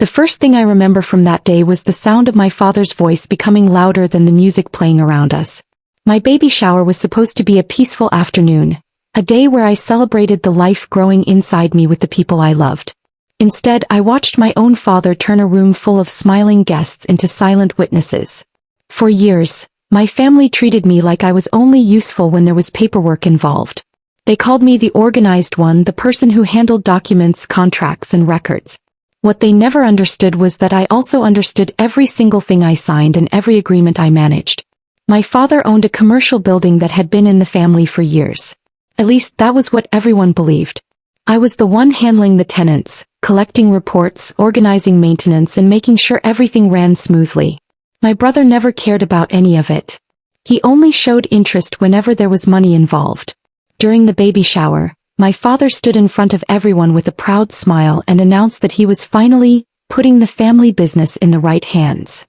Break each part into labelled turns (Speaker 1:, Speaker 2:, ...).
Speaker 1: The first thing I remember from that day was the sound of my father's voice becoming louder than the music playing around us. My baby shower was supposed to be a peaceful afternoon, a day where I celebrated the life growing inside me with the people I loved. Instead, I watched my own father turn a room full of smiling guests into silent witnesses. For years, my family treated me like I was only useful when there was paperwork involved. They called me the organized one, the person who handled documents, contracts, and records. What they never understood was that I also understood every single thing I signed and every agreement I managed. My father owned a commercial building that had been in the family for years. At least that was what everyone believed. I was the one handling the tenants, collecting reports, organizing maintenance, and making sure everything ran smoothly. My brother never cared about any of it. He only showed interest whenever there was money involved. During the baby shower, my father stood in front of everyone with a proud smile and announced that he was finally putting the family business in the right hands.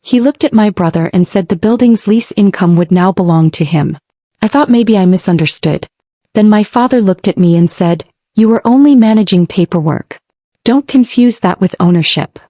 Speaker 1: He looked at my brother and said the building's lease income would now belong to him. I thought maybe I misunderstood. Then my father looked at me and said, "You were only managing paperwork. Don't confuse that with ownership."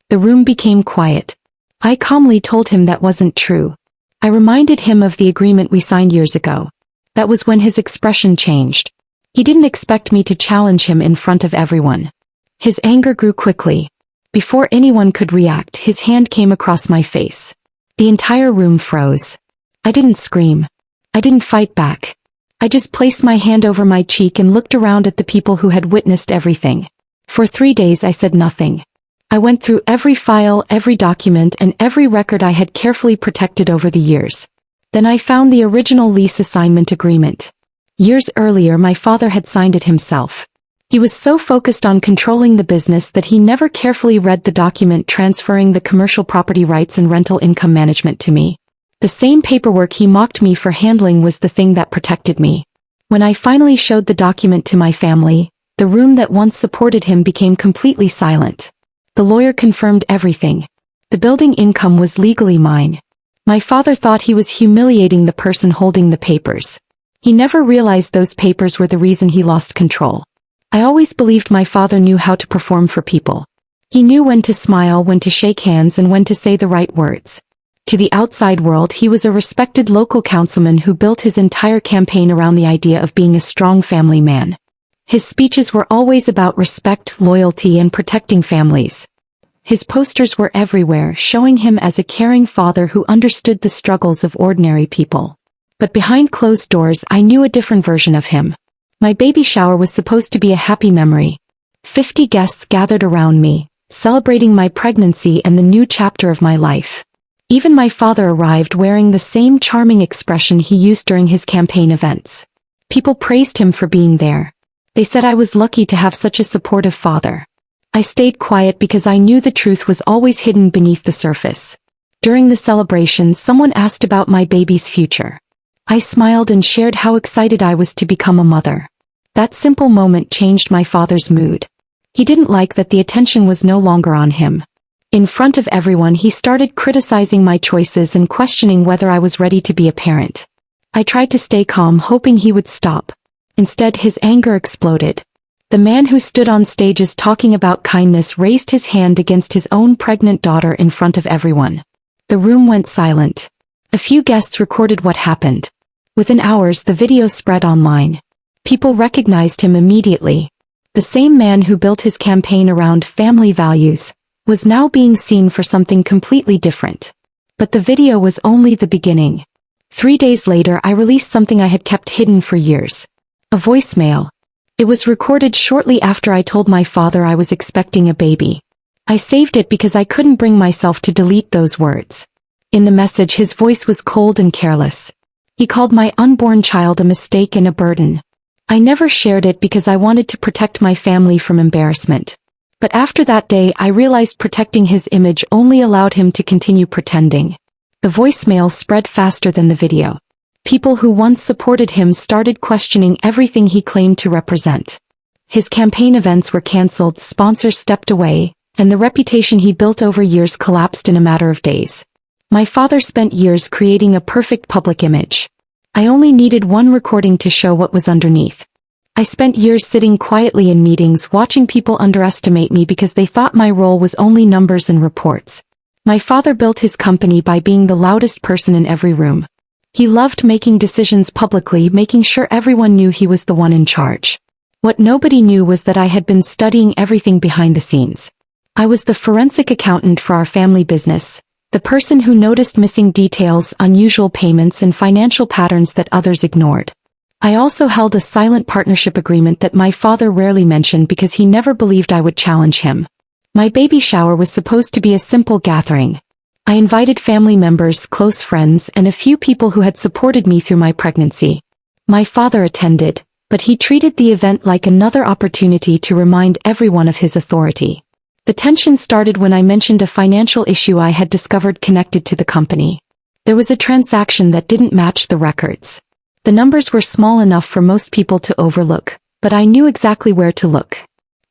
Speaker 1: The room became quiet. I calmly told him that wasn't true. I reminded him of the agreement we signed years ago. That was when his expression changed. He didn't expect me to challenge him in front of everyone. His anger grew quickly. Before anyone could react, his hand came across my face. The entire room froze. I didn't scream. I didn't fight back. I just placed my hand over my cheek and looked around at the people who had witnessed everything. For 3 days I said nothing. I went through every file, every document, and every record I had carefully protected over the years. Then I found the original lease assignment agreement. Years earlier my father had signed it himself. He was so focused on controlling the business that he never carefully read the document transferring the commercial property rights and rental income management to me. The same paperwork he mocked me for handling was the thing that protected me. When I finally showed the document to my family, the room that once supported him became completely silent. The lawyer confirmed everything. The building income was legally mine. My father thought he was humiliating the person holding the papers. He never realized those papers were the reason he lost control. I always believed my father knew how to perform for people. He knew when to smile, when to shake hands, and when to say the right words. To the outside world, he was a respected local councilman who built his entire campaign around the idea of being a strong family man. His speeches were always about respect, loyalty, and protecting families. His posters were everywhere, showing him as a caring father who understood the struggles of ordinary people. But behind closed doors, I knew a different version of him. My baby shower was supposed to be a happy memory. 50 guests gathered around me, celebrating my pregnancy and the new chapter of my life. Even my father arrived wearing the same charming expression he used during his campaign events. People praised him for being there. They said I was lucky to have such a supportive father. I stayed quiet because I knew the truth was always hidden beneath the surface. During the celebration, someone asked about my baby's future. I smiled and shared how excited I was to become a mother. That simple moment changed my father's mood. He didn't like that the attention was no longer on him. In front of everyone, he started criticizing my choices and questioning whether I was ready to be a parent. I tried to stay calm, hoping he would stop. Instead, his anger exploded. The man who stood on stages talking about kindness raised his hand against his own pregnant daughter in front of everyone. The room went silent. A few guests recorded what happened. Within hours, the video spread online. People recognized him immediately. The same man who built his campaign around family values was now being seen for something completely different. But the video was only the beginning. 3 days later, I released something I had kept hidden for years. A voicemail. It was recorded shortly after I told my father I was expecting a baby. I saved it because I couldn't bring myself to delete those words. In the message, his voice was cold and careless. He called my unborn child a mistake and a burden. I never shared it because I wanted to protect my family from embarrassment. But after that day, I realized protecting his image only allowed him to continue pretending. The voicemail spread faster than the video. People who once supported him started questioning everything he claimed to represent. His campaign events were canceled, sponsors stepped away, and the reputation he built over years collapsed in a matter of days. My father spent years creating a perfect public image. I only needed one recording to show what was underneath. I spent years sitting quietly in meetings watching people underestimate me because they thought my role was only numbers and reports. My father built his company by being the loudest person in every room. He loved making decisions publicly, making sure everyone knew he was the one in charge. What nobody knew was that I had been studying everything behind the scenes. I was the forensic accountant for our family business, the person who noticed missing details, unusual payments, and financial patterns that others ignored. I also held a silent partnership agreement that my father rarely mentioned because he never believed I would challenge him. My baby shower was supposed to be a simple gathering. I invited family members, close friends, and a few people who had supported me through my pregnancy. My father attended, but he treated the event like another opportunity to remind everyone of his authority. The tension started when I mentioned a financial issue I had discovered connected to the company. There was a transaction that didn't match the records. The numbers were small enough for most people to overlook, but I knew exactly where to look.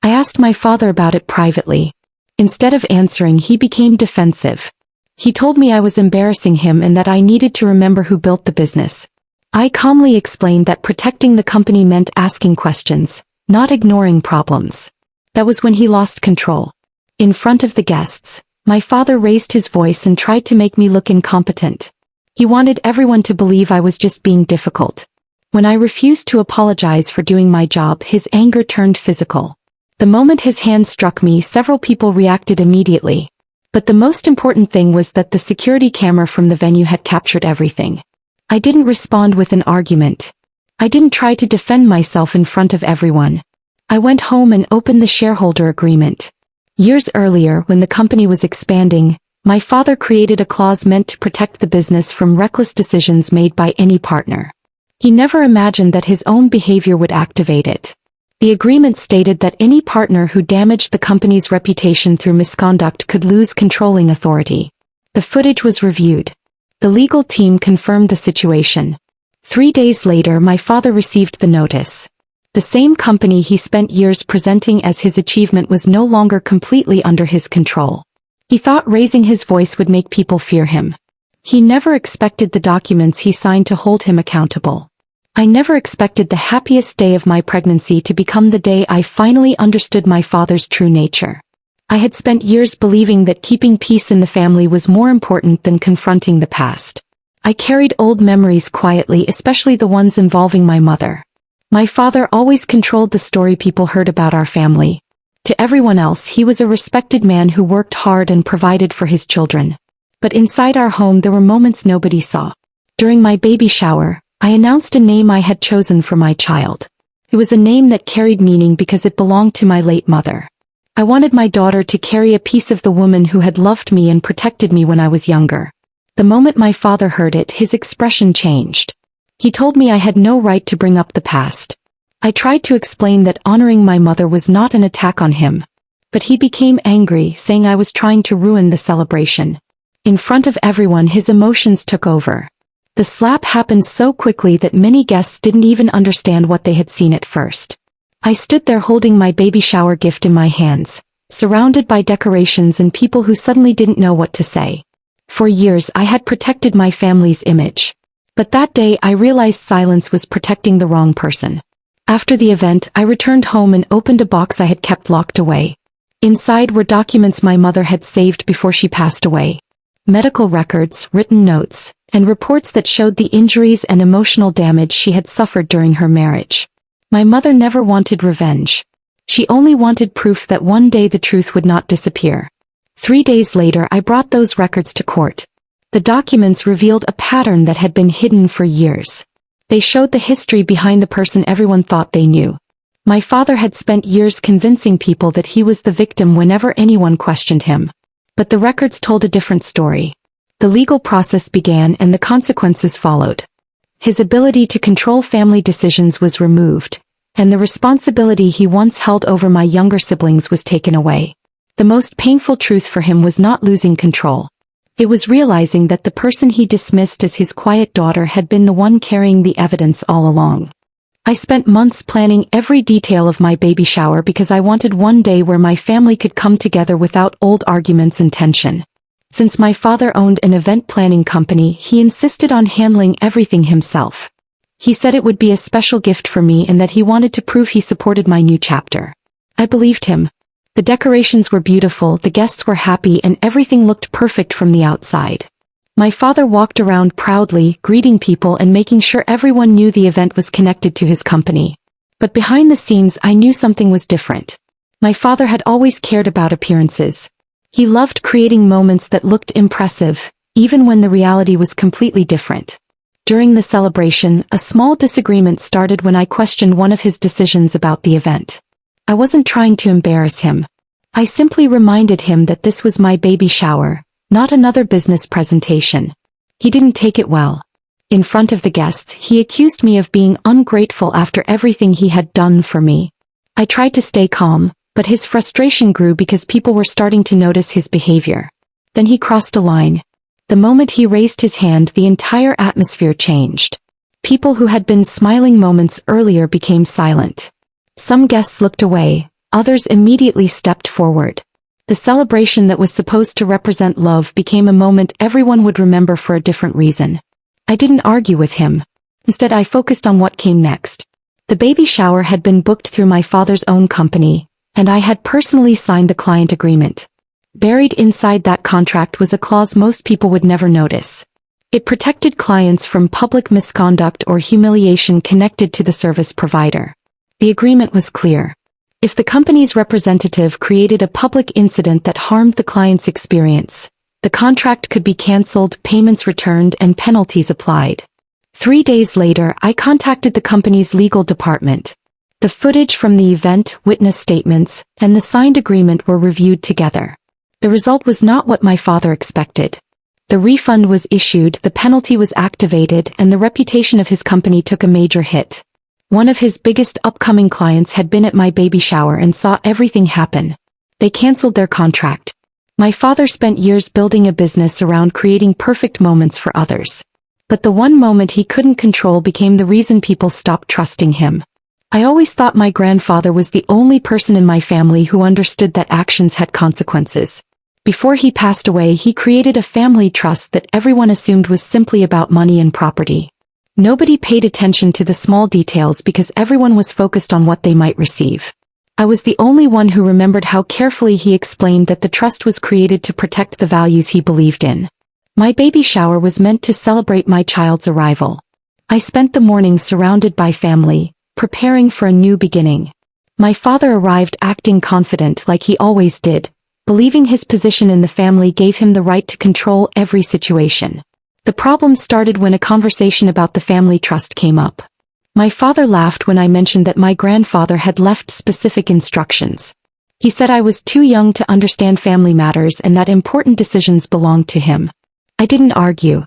Speaker 1: I asked my father about it privately. Instead of answering, he became defensive. He told me I was embarrassing him and that I needed to remember who built the business. I calmly explained that protecting the company meant asking questions, not ignoring problems. That was when he lost control. In front of the guests, my father raised his voice and tried to make me look incompetent. He wanted everyone to believe I was just being difficult. When I refused to apologize for doing my job, his anger turned physical. The moment his hand struck me, several people reacted immediately. But the most important thing was that the security camera from the venue had captured everything. I didn't respond with an argument. I didn't try to defend myself in front of everyone. I went home and opened the shareholder agreement. Years earlier, when the company was expanding, my father created a clause meant to protect the business from reckless decisions made by any partner. He never imagined that his own behavior would activate it. The agreement stated that any partner who damaged the company's reputation through misconduct could lose controlling authority. The footage was reviewed. The legal team confirmed the situation. 3 days later, my father received the notice. The same company he spent years presenting as his achievement was no longer completely under his control. He thought raising his voice would make people fear him. He never expected the documents he signed to hold him accountable. I never expected the happiest day of my pregnancy to become the day I finally understood my father's true nature. I had spent years believing that keeping peace in the family was more important than confronting the past. I carried old memories quietly, especially the ones involving my mother. My father always controlled the story people heard about our family. To everyone else, he was a respected man who worked hard and provided for his children. But inside our home there were moments nobody saw. During my baby shower, I announced a name I had chosen for my child. It was a name that carried meaning because it belonged to my late mother. I wanted my daughter to carry a piece of the woman who had loved me and protected me when I was younger. The moment my father heard it, his expression changed. He told me I had no right to bring up the past. I tried to explain that honoring my mother was not an attack on him. But he became angry, saying I was trying to ruin the celebration. In front of everyone, his emotions took over. The slap happened so quickly that many guests didn't even understand what they had seen at first. I stood there holding my baby shower gift in my hands, surrounded by decorations and people who suddenly didn't know what to say. For years I had protected my family's image. But that day I realized silence was protecting the wrong person. After the event, I returned home and opened a box I had kept locked away. Inside were documents my mother had saved before she passed away. Medical records, written notes, and reports that showed the injuries and emotional damage she had suffered during her marriage. My mother never wanted revenge. She only wanted proof that one day the truth would not disappear. 3 days later, I brought those records to court. The documents revealed a pattern that had been hidden for years. They showed the history behind the person everyone thought they knew. My father had spent years convincing people that he was the victim whenever anyone questioned him. But the records told a different story. The legal process began and the consequences followed. His ability to control family decisions was removed, and the responsibility he once held over my younger siblings was taken away. The most painful truth for him was not losing control. It was realizing that the person he dismissed as his quiet daughter had been the one carrying the evidence all along. I spent months planning every detail of my baby shower because I wanted one day where my family could come together without old arguments and tension. Since my father owned an event planning company, he insisted on handling everything himself. He said it would be a special gift for me and that he wanted to prove he supported my new chapter. I believed him. The decorations were beautiful, the guests were happy, and everything looked perfect from the outside. My father walked around proudly, greeting people and making sure everyone knew the event was connected to his company. But behind the scenes, I knew something was different. My father had always cared about appearances. He loved creating moments that looked impressive, even when the reality was completely different. During the celebration, a small disagreement started when I questioned one of his decisions about the event. I wasn't trying to embarrass him. I simply reminded him that this was my baby shower, not another business presentation. He didn't take it well. In front of the guests, he accused me of being ungrateful after everything he had done for me. I tried to stay calm, but his frustration grew because people were starting to notice his behavior. Then he crossed a line. The moment he raised his hand, the entire atmosphere changed. People who had been smiling moments earlier became silent. Some guests looked away, others immediately stepped forward. The celebration that was supposed to represent love became a moment everyone would remember for a different reason. I didn't argue with him. Instead, I focused on what came next. The baby shower had been booked through my father's own company, and I had personally signed the client agreement. Buried inside that contract was a clause most people would never notice. It protected clients from public misconduct or humiliation connected to the service provider. The agreement was clear. If the company's representative created a public incident that harmed the client's experience, the contract could be cancelled, payments returned, and penalties applied. 3 days later, I contacted the company's legal department. The footage from the event, witness statements, and the signed agreement were reviewed together. The result was not what my father expected. The refund was issued, the penalty was activated, and the reputation of his company took a major hit. One of his biggest upcoming clients had been at my baby shower and saw everything happen. They canceled their contract. My father spent years building a business around creating perfect moments for others. But the one moment he couldn't control became the reason people stopped trusting him. I always thought my grandfather was the only person in my family who understood that actions had consequences. Before he passed away, he created a family trust that everyone assumed was simply about money and property. Nobody paid attention to the small details because everyone was focused on what they might receive. I was the only one who remembered how carefully he explained that the trust was created to protect the values he believed in. My baby shower was meant to celebrate my child's arrival. I spent the morning surrounded by family, preparing for a new beginning. My father arrived acting confident like he always did, believing his position in the family gave him the right to control every situation. The problem started when a conversation about the family trust came up. My father laughed when I mentioned that my grandfather had left specific instructions. He said I was too young to understand family matters and that important decisions belonged to him. I didn't argue.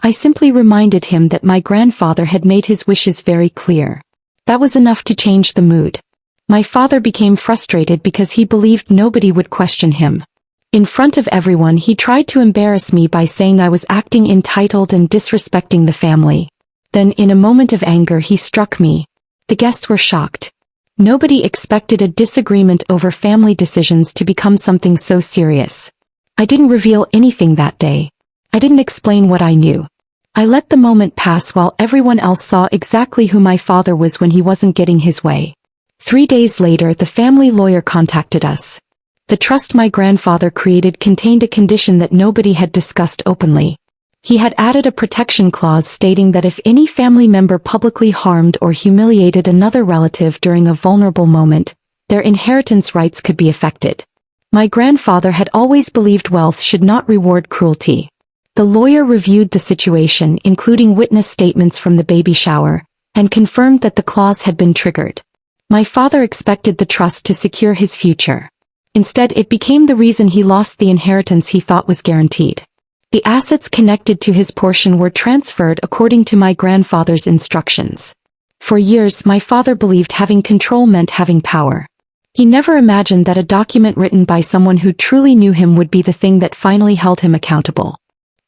Speaker 1: I simply reminded him that my grandfather had made his wishes very clear. That was enough to change the mood. My father became frustrated because he believed nobody would question him. In front of everyone, he tried to embarrass me by saying I was acting entitled and disrespecting the family. Then, in a moment of anger, he struck me. The guests were shocked. Nobody expected a disagreement over family decisions to become something so serious. I didn't reveal anything that day. I didn't explain what I knew. I let the moment pass while everyone else saw exactly who my father was when he wasn't getting his way. 3 days later, the family lawyer contacted us. The trust my grandfather created contained a condition that nobody had discussed openly. He had added a protection clause stating that if any family member publicly harmed or humiliated another relative during a vulnerable moment, their inheritance rights could be affected. My grandfather had always believed wealth should not reward cruelty. The lawyer reviewed the situation, including witness statements from the baby shower, and confirmed that the clause had been triggered. My father expected the trust to secure his future. Instead, it became the reason he lost the inheritance he thought was guaranteed. The assets connected to his portion were transferred according to my grandfather's instructions. For years, my father believed having control meant having power. He never imagined that a document written by someone who truly knew him would be the thing that finally held him accountable.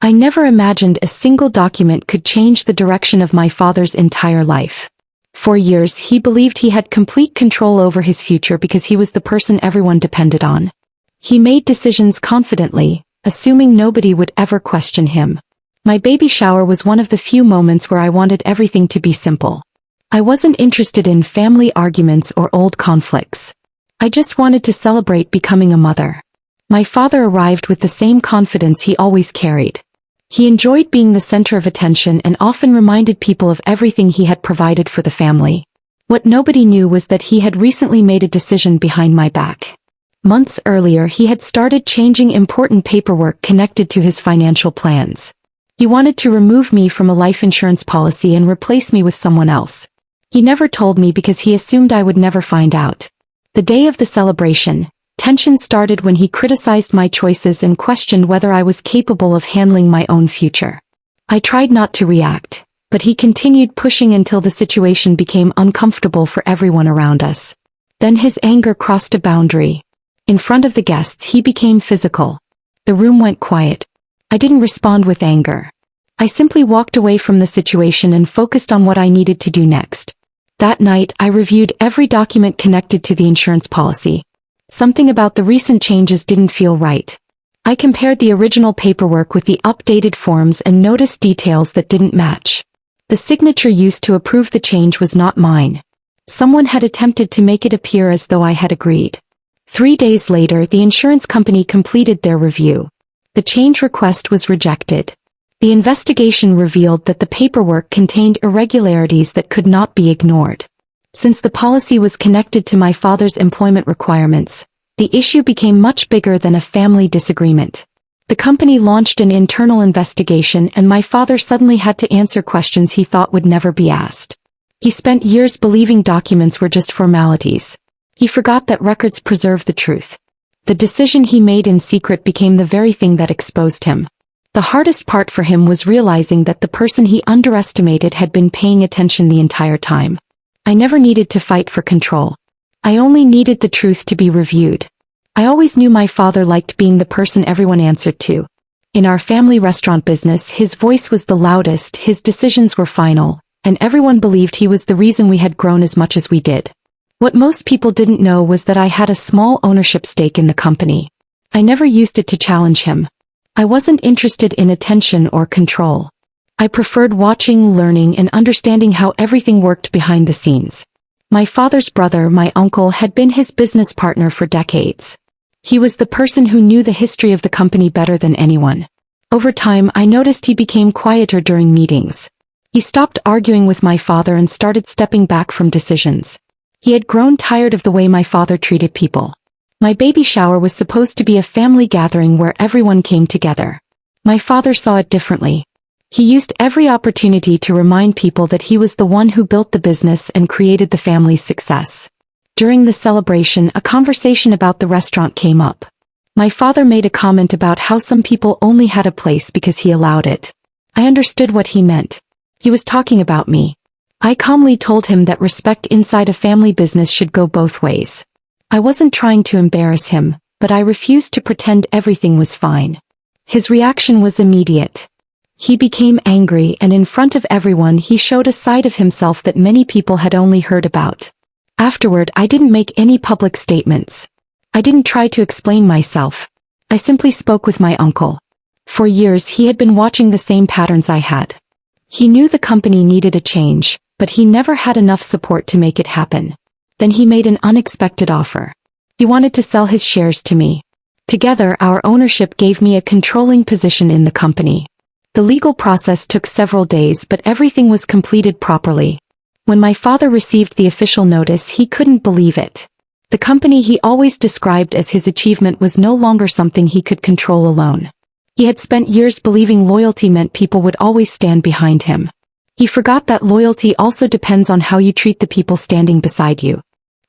Speaker 1: I never imagined a single document could change the direction of my father's entire life. For years, he believed he had complete control over his future because he was the person everyone depended on. He made decisions confidently, assuming nobody would ever question him. My baby shower was one of the few moments where I wanted everything to be simple. I wasn't interested in family arguments or old conflicts. I just wanted to celebrate becoming a mother. My father arrived with the same confidence he always carried. He enjoyed being the center of attention and often reminded people of everything he had provided for the family. What nobody knew was that he had recently made a decision behind my back. Months earlier, he had started changing important paperwork connected to his financial plans. He wanted to remove me from a life insurance policy and replace me with someone else. He never told me because he assumed I would never find out. The day of the celebration, tension started when he criticized my choices and questioned whether I was capable of handling my own future. I tried not to react, but he continued pushing until the situation became uncomfortable for everyone around us. Then his anger crossed a boundary. In front of the guests, he became physical. The room went quiet. I didn't respond with anger. I simply walked away from the situation and focused on what I needed to do next. That night, I reviewed every document connected to the insurance policy. Something about the recent changes didn't feel right. I compared the original paperwork with the updated forms and noticed details that didn't match. The signature used to approve the change was not mine. Someone had attempted to make it appear as though I had agreed. 3 days later, the insurance company completed their review. The change request was rejected. The investigation revealed that the paperwork contained irregularities that could not be ignored. Since the policy was connected to my father's employment requirements, the issue became much bigger than a family disagreement. The company launched an internal investigation and my father suddenly had to answer questions he thought would never be asked. He spent years believing documents were just formalities. He forgot that records preserve the truth. The decision he made in secret became the very thing that exposed him. The hardest part for him was realizing that the person he underestimated had been paying attention the entire time. I never needed to fight for control. I only needed the truth to be reviewed. I always knew my father liked being the person everyone answered to. In our family restaurant business, his voice was the loudest, his decisions were final, and everyone believed he was the reason we had grown as much as we did. What most people didn't know was that I had a small ownership stake in the company. I never used it to challenge him. I wasn't interested in attention or control. I preferred watching, learning, and understanding how everything worked behind the scenes. My father's brother, my uncle, had been his business partner for decades. He was the person who knew the history of the company better than anyone. Over time, I noticed he became quieter during meetings. He stopped arguing with my father and started stepping back from decisions. He had grown tired of the way my father treated people. My baby shower was supposed to be a family gathering where everyone came together. My father saw it differently. He used every opportunity to remind people that he was the one who built the business and created the family's success. During the celebration, a conversation about the restaurant came up. My father made a comment about how some people only had a place because he allowed it. I understood what he meant. He was talking about me. I calmly told him that respect inside a family business should go both ways. I wasn't trying to embarrass him, but I refused to pretend everything was fine. His reaction was immediate. He became angry and in front of everyone he showed a side of himself that many people had only heard about. Afterward, I didn't make any public statements. I didn't try to explain myself. I simply spoke with my uncle. For years he had been watching the same patterns I had. He knew the company needed a change, but he never had enough support to make it happen. Then he made an unexpected offer. He wanted to sell his shares to me. Together, our ownership gave me a controlling position in the company. The legal process took several days, but everything was completed properly. When my father received the official notice, he couldn't believe it. The company he always described as his achievement was no longer something he could control alone. He had spent years believing loyalty meant people would always stand behind him. He forgot that loyalty also depends on how you treat the people standing beside you.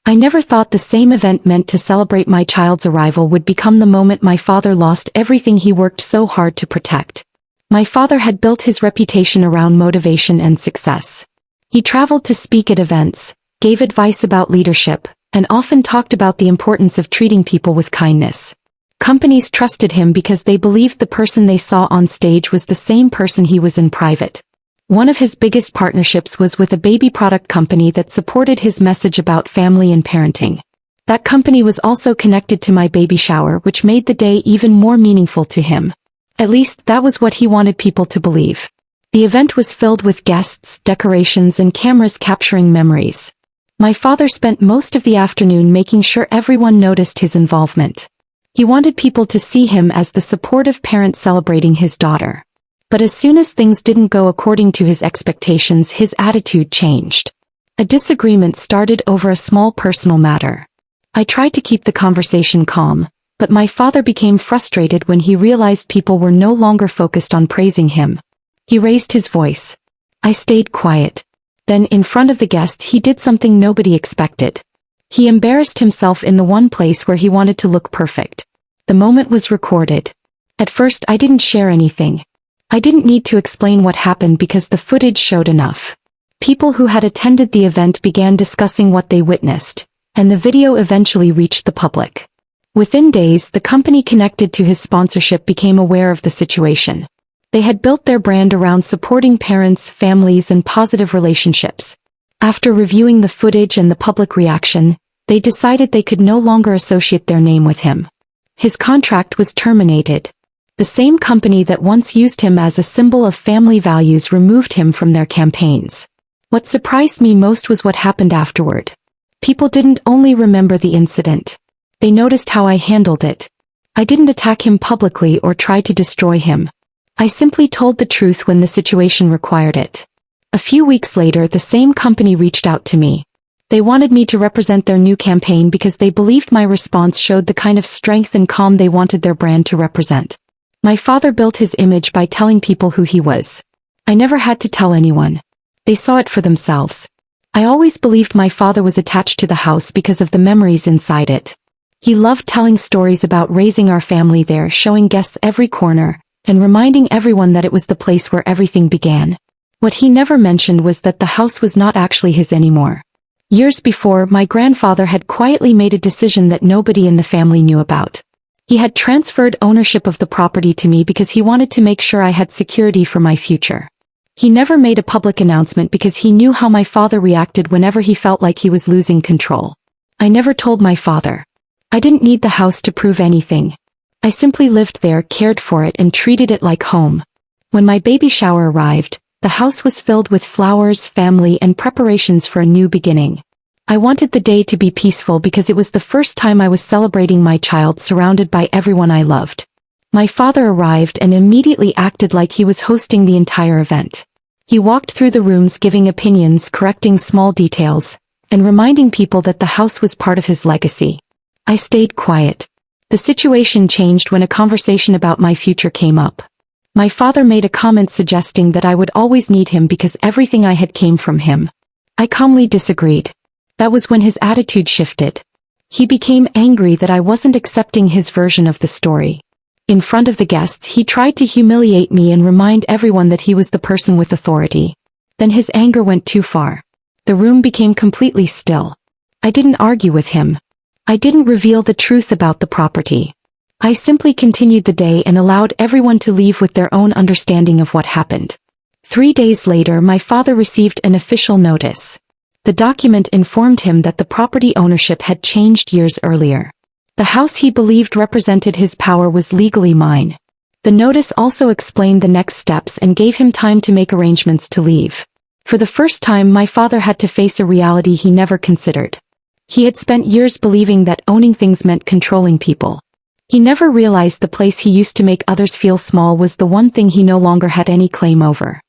Speaker 1: I never thought the same event meant to celebrate my child's arrival would become the moment my father lost everything he worked so hard to protect. My father had built his reputation around motivation and success. He traveled to speak at events, gave advice about leadership, and often talked about the importance of treating people with kindness. Companies trusted him because they believed the person they saw on stage was the same person he was in private. One of his biggest partnerships was with a baby product company that supported his message about family and parenting. That company was also connected to my baby shower, which made the day even more meaningful to him. At least that was what he wanted people to believe. The event was filled with guests, decorations, and cameras capturing memories. My father spent most of the afternoon making sure everyone noticed his involvement. He wanted people to see him as the supportive parent celebrating his daughter. But as soon as things didn't go according to his expectations, his attitude changed. A disagreement started over a small personal matter. I tried to keep the conversation calm, but my father became frustrated when he realized people were no longer focused on praising him. He raised his voice. I stayed quiet. Then, in front of the guest, he did something nobody expected. He embarrassed himself in the one place where he wanted to look perfect. The moment was recorded. At first, I didn't share anything. I didn't need to explain what happened because the footage showed enough. People who had attended the event began discussing what they witnessed, and the video eventually reached the public. Within days, the company connected to his sponsorship became aware of the situation. They had built their brand around supporting parents, families, and positive relationships. After reviewing the footage and the public reaction, they decided they could no longer associate their name with him. His contract was terminated. The same company that once used him as a symbol of family values removed him from their campaigns. What surprised me most was what happened afterward. People didn't only remember the incident. They noticed how I handled it. I didn't attack him publicly or try to destroy him. I simply told the truth when the situation required it. A few weeks later, the same company reached out to me. They wanted me to represent their new campaign because they believed my response showed the kind of strength and calm they wanted their brand to represent. My father built his image by telling people who he was. I never had to tell anyone. They saw it for themselves. I always believed my father was attached to the house because of the memories inside it. He loved telling stories about raising our family there, showing guests every corner, and reminding everyone that it was the place where everything began. What he never mentioned was that the house was not actually his anymore. Years before, my grandfather had quietly made a decision that nobody in the family knew about. He had transferred ownership of the property to me because he wanted to make sure I had security for my future. He never made a public announcement because he knew how my father reacted whenever he felt like he was losing control. I never told my father. I didn't need the house to prove anything. I simply lived there, cared for it, and treated it like home. When my baby shower arrived, the house was filled with flowers, family, and preparations for a new beginning. I wanted the day to be peaceful because it was the first time I was celebrating my child surrounded by everyone I loved. My father arrived and immediately acted like he was hosting the entire event. He walked through the rooms giving opinions, correcting small details, and reminding people that the house was part of his legacy. I stayed quiet. The situation changed when a conversation about my future came up. My father made a comment suggesting that I would always need him because everything I had came from him. I calmly disagreed. That was when his attitude shifted. He became angry that I wasn't accepting his version of the story. In front of the guests, he tried to humiliate me and remind everyone that he was the person with authority. Then his anger went too far. The room became completely still. I didn't argue with him. I didn't reveal the truth about the property. I simply continued the day and allowed everyone to leave with their own understanding of what happened. 3 days later, my father received an official notice. The document informed him that the property ownership had changed years earlier. The house he believed represented his power was legally mine. The notice also explained the next steps and gave him time to make arrangements to leave. For the first time, my father had to face a reality he never considered. He had spent years believing that owning things meant controlling people. He never realized the place he used to make others feel small was the one thing he no longer had any claim over.